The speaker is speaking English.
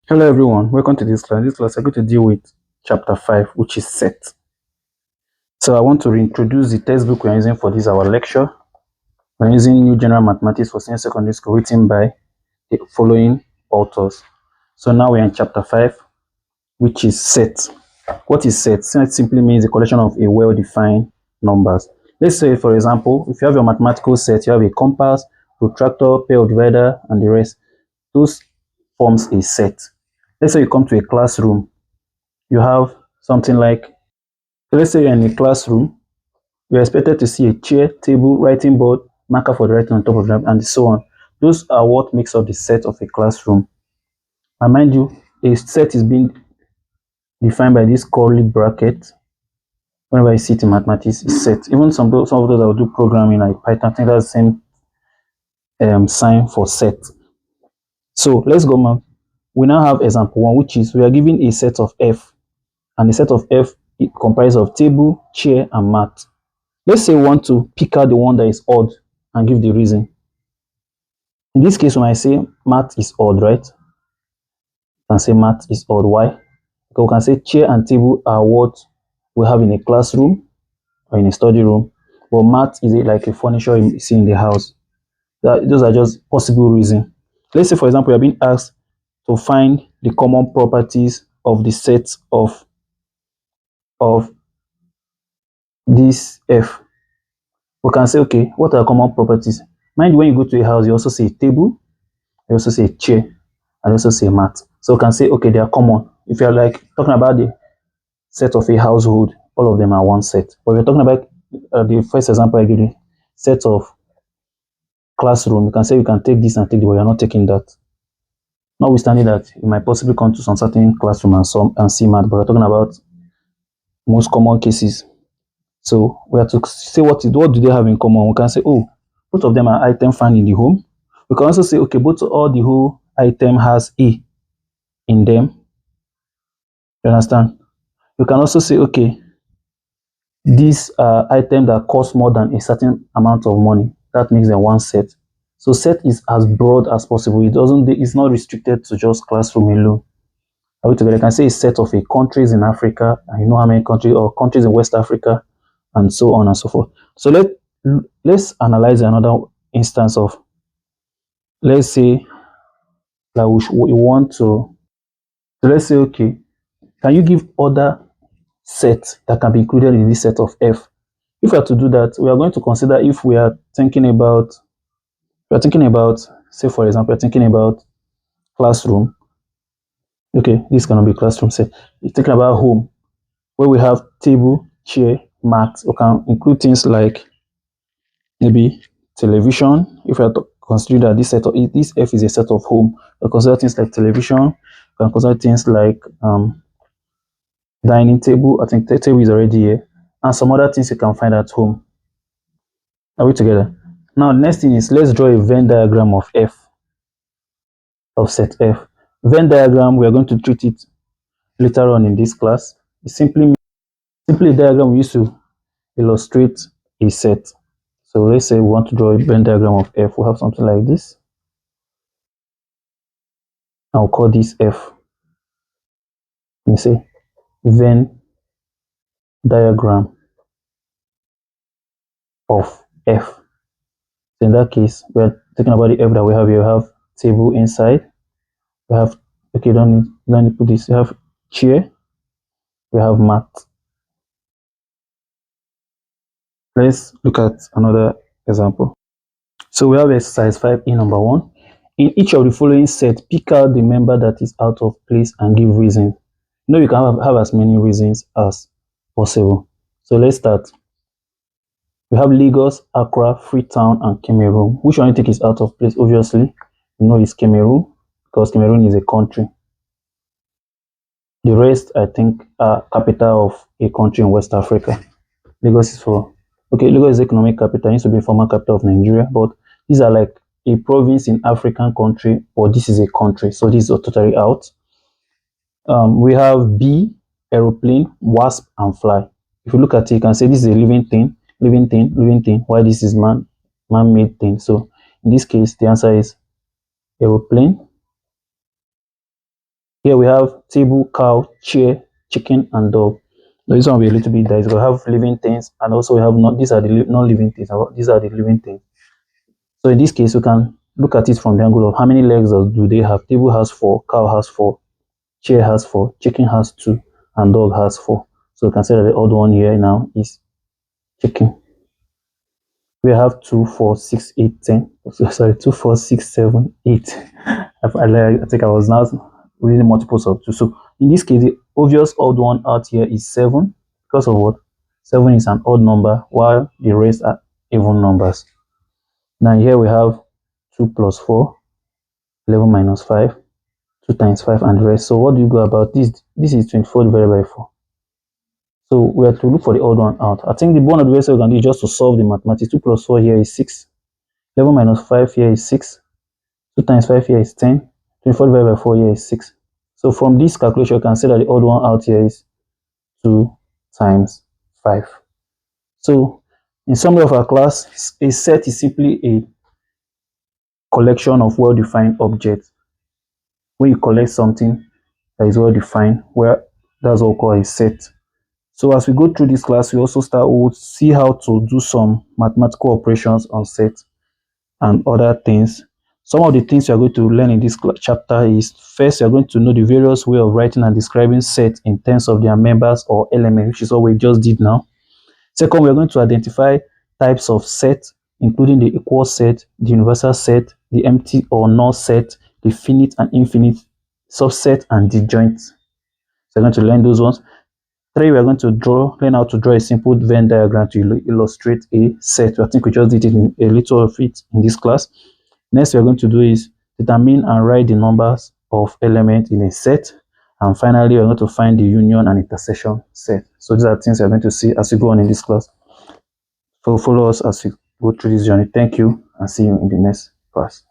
Hello everyone, welcome to this class. This class I'm going to deal with chapter 5, which is set. So I want to reintroduce the textbook we're using for this our lecture. We're using New General Mathematics for Senior Secondary School, written by the following authors. So now we're in chapter 5, which is set. What is set? Set simply means a collection of a well-defined numbers. Let's say, for example, if you have your mathematical set, you have a compass, protractor, pair of divider, and the rest. Those forms a set. Let's say you come to a classroom, you have something like, let's say you're in a classroom, you're expected to see a chair, table, writing board, marker for the writing on top of them, and so on. Those are what makes up the set of a classroom. And mind you, a set is being defined by this curly bracket. Whenever I see it in mathematics, it's set. Even some of those I will do programming like Python, I think that's the same sign for set. So let's go now. We now have example 1, which is we are given a set of F, and the set of F, it comprises of table, chair, and mat. Let's say we want to pick out the one that is odd and give the reason. In this case, when I say mat is odd, right? I can say mat is odd. Why? Because we can say chair and table are what we have in a classroom or in a study room, but mat is like a furniture you see in the house. Those are just possible reasons. Let's say, for example, you're being asked to find the common properties of the set of this F. We can say, okay, what are common properties? Mind you, when you go to a house, you also see a table, you also see a chair, and also see a mat. So we can say, okay, they are common. If you're like talking about the set of a household, all of them are one set. But we're talking about the first example I gave you, set of classroom. You can say you can take this and take the, but you're not taking that. Notwithstanding that, you might possibly come to some certain classroom and see mat, but we're talking about most common cases. So we have to say what do they have in common. We can say, oh, both of them are items found in the home. We can also say, okay, all the whole item has A in them. You understand? You can also say, okay, these are items that cost more than a certain amount of money. That makes them one set. So set is as broad as possible. It's not restricted to just classroom alone. Are we together? I can say a set of countries in Africa, and you know how many countries, or countries in West Africa, and so on and so forth. So let's analyze another instance of, let's say that we want to, so let's say, okay, can you give other sets that can be included in this set of F? If we are to do that, we are going to consider if we are thinking about, say for example, we're thinking about classroom. Okay, this cannot be classroom set. You're thinking about home, where we have table, chair, mat. We can include things like maybe television. If we are considering that this F is a set of home, we consider things like television. We can consider things like dining table. I think the table is already here, and some other things you can find at home. Are we together? Now, next thing is, let's draw a Venn diagram of F, of set F. Venn diagram, we are going to treat it later on in this class. It's simply a diagram we use to illustrate a set. So let's say we want to draw a Venn diagram of F. We have something like this. I'll call this F. Let me say Venn diagram of F. So in that case, we're talking about the F that we have here. We have table inside. We have, okay, don't need to put this. We have chair. We have mat. Let's look at another example. So we have exercise 5E number 1. In each of the following set, pick out the member that is out of place and give reason. You know, you can have as many reasons as possible. So let's start. We have Lagos, Accra, Freetown, and Cameroon. Which one you think is out of place? Obviously, you know it's Cameroon, because Cameroon is a country. The rest, I think, are capital of a country in West Africa. Lagos is Lagos is economic capital. It used to be former capital of Nigeria, but these are like a province in African country, or this is a country, so this is totally out. We have B, aeroplane, wasp, and fly. If you look at it, you can say this is a living thing, while this is man-made thing. So in this case, the answer is aeroplane, Here we have table, cow, chair, chicken, and dog. Now, this one will be a little bit dicey. We have living things, and also we have not. These are the non-living things. These are the living things. So in this case, we can look at it from the angle of how many legs do they have. Table has 4, cow has 4, chair has 4, chicken has 2, and dog has 4. So we can say that the odd one here now is chicken. We have 2, 4, 6, 8, 10. Sorry, 2, 4, 6, 7, 8. I think I was now reading multiples of 2. So in this case, the obvious odd one out here is 7. Because of what? 7 is an odd number, while the rest are even numbers. Now here we have 2 plus 4, 11 minus 5, 2 times 5, and the rest. So what do you go about this? This is 24 divided by 4. So we have to look for the odd one out. I think one of the ways we can do is just to solve the mathematics. 2 plus 4 here is 6. 11 minus 5 here is 6. 2 times 5 here is 10. 24 divided by 4 here is 6. So from this calculation, you can say that the odd one out here is 2 times 5. So in summary of our class, a set is simply a collection of well-defined objects. When you collect something that is well-defined, where that's all called a set. So as we go through this class, we also we'll see how to do some mathematical operations on sets and other things. Some of the things you are going to learn in this chapter is, first, you are going to know the various way of writing and describing sets in terms of their members or elements, which is what we just did now. Second, we are going to identify types of sets, including the equal set, the universal set, the empty or null set, the finite and infinite subset, and disjoint. So we're going to learn those ones. 3, we are going to learn how to draw a simple Venn diagram to illustrate a set. I think we just did it in a little of it in this class. Next, we are going to do is determine and write the numbers of elements in a set. And finally, we are going to find the union and intersection set. So these are things we are going to see as we go on in this class. So follow us as we go through this journey. Thank you, and see you in the next class.